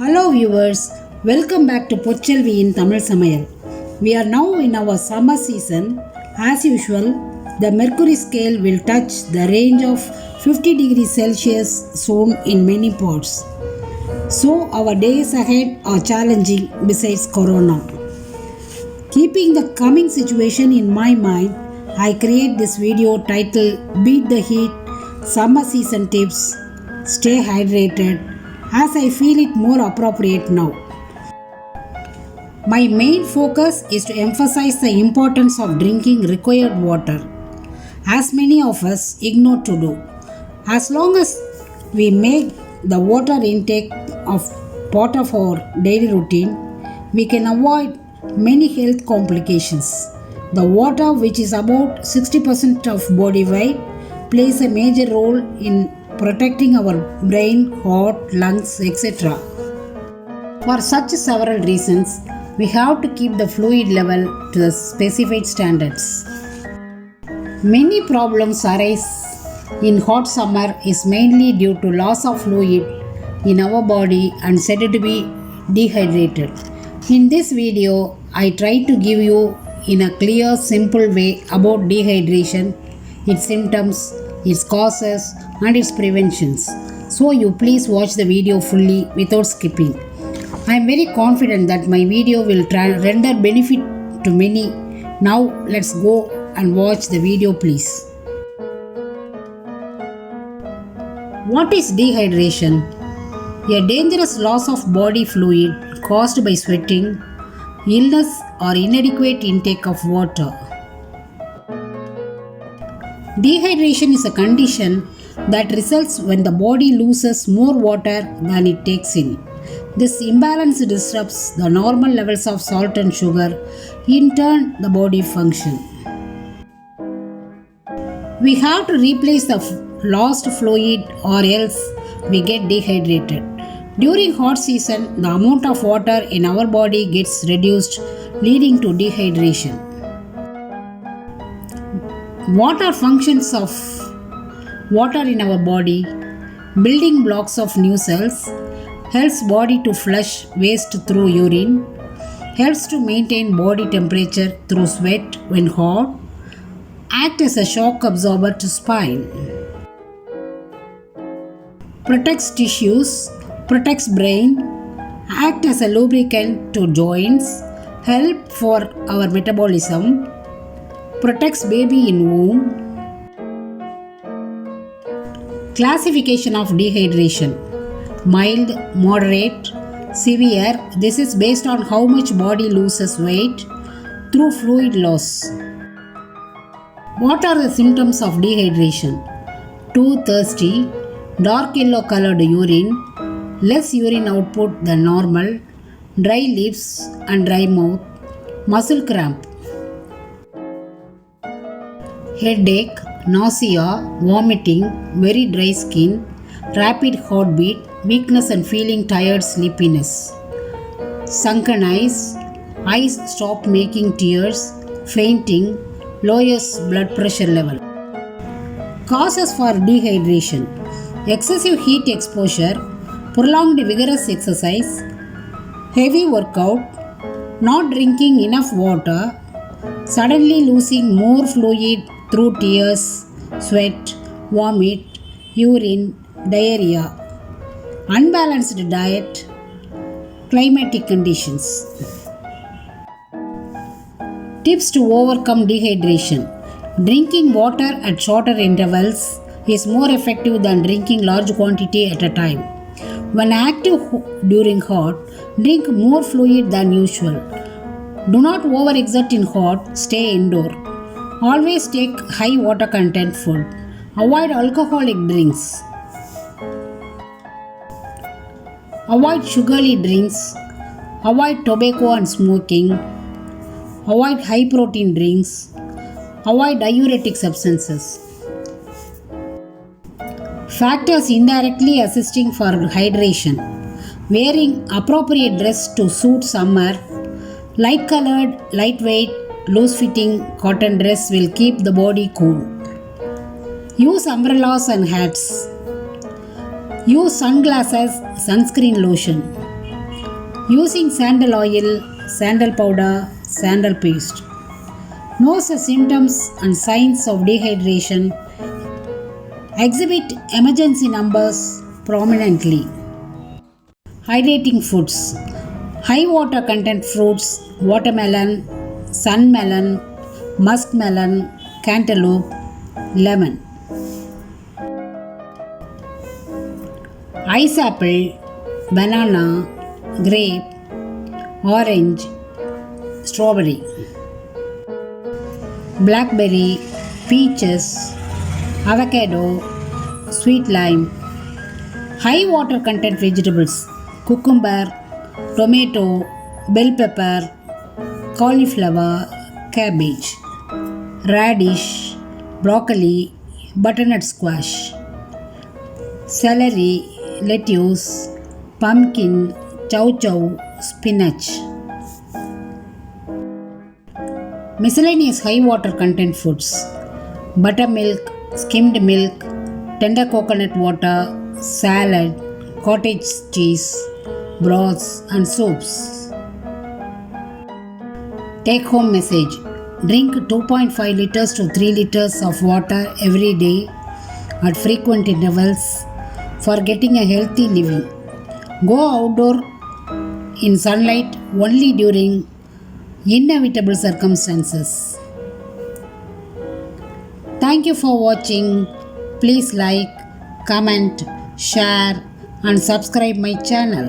Hello viewers, welcome back to Pochelvi in Tamil Samayal. We are now in our summer season. As usual, the mercury scale will touch the range of 50 degrees Celsius soon in many parts. So our days ahead are challenging besides Corona. Keeping the coming situation in my mind, I create this video titled Beat the Heat, Summer Season Tips, Stay Hydrated, as I feel it more appropriate now. My main focus is to emphasize the importance of drinking required water, as many of us ignore to do. As long as we make the water intake of part of our daily routine, we can avoid many health complications. The water, which is about 60% of body weight, plays a major role in protecting our brain, heart, lungs, etc. For such several reasons, we have to keep the fluid level to the specified standards. Many problems arise in hot summer is mainly due to loss of fluid in our body and said to be dehydrated. In this video, I try to give you in a clear, simple way about dehydration, its symptoms, its causes and its preventions. So you please watch the video fully without skipping. I am very confident that my video will render benefit to many. Now let's go and watch the video please. What is dehydration? A dangerous loss of body fluid caused by sweating, illness or inadequate intake of water. Dehydration is a condition that results when the body loses more water than it takes in. This imbalance disrupts the normal levels of salt and sugar, in turn the body function. We have to replace the lost fluid or else we get dehydrated. During hot season, the amount of water in our body gets reduced, leading to dehydration. What are functions of water in our body? Building blocks of new cells, helps body to flush waste through urine, helps to maintain body temperature through sweat when hot, act as a shock absorber to spine, protects tissues, protects brain, act as a lubricant to joints, help for our metabolism, protects baby in womb. Classification of dehydration: mild, moderate, severe. This is based on how much body loses weight through fluid loss. What are the symptoms of dehydration? Too thirsty, dark yellow colored urine, less urine output than normal, dry lips and dry mouth, muscle cramp, headache, nausea, vomiting, very dry skin, rapid heartbeat, weakness and feeling tired, sleepiness, sunken eyes stop making tears, fainting, lowest blood pressure level. Causes for dehydration: excessive heat exposure, prolonged vigorous exercise, heavy workout, not drinking enough water, suddenly losing more fluid through tears, sweat, vomit, urine, diarrhea, unbalanced diet, climatic conditions. Tips to overcome dehydration: drinking water at shorter intervals is more effective than drinking large quantity at a time. When active during hot, drink more fluid than usual. Do not overexert in hot, stay indoor. Always take high water content food. Avoid alcoholic drinks. Avoid sugary drinks. Avoid tobacco and smoking. Avoid high protein drinks. Avoid diuretic substances. Factors indirectly assisting for hydration: wearing appropriate dress to suit summer, light colored, lightweight, loose fitting cotton dress will keep the body cool. Use umbrellas and hats. Use sunglasses, sunscreen lotion. Using sandal oil, sandal powder, sandal paste. Knows the symptoms and signs of dehydration. Exhibit emergency numbers prominently. Hydrating foods. High water content fruits, watermelon, sunmelon, muskmelon, cantaloupe, lemon. Ice apple, banana, grape, orange, strawberry. Blackberry, peaches, avocado, sweet lime. High water content vegetables, cucumber, tomato, bell pepper, cauliflower, cabbage, radish, broccoli, butternut squash, celery, lettuce, pumpkin, chow chow, spinach. Miscellaneous high water content foods: buttermilk, skimmed milk, tender coconut water, salad, cottage cheese, broths, and soups. Take home message: drink 2.5 liters to 3 liters of water every day at frequent intervals for getting a healthy living. Go outdoor in sunlight only during inevitable circumstances. Thank you for watching. Please like, comment, share and subscribe my channel.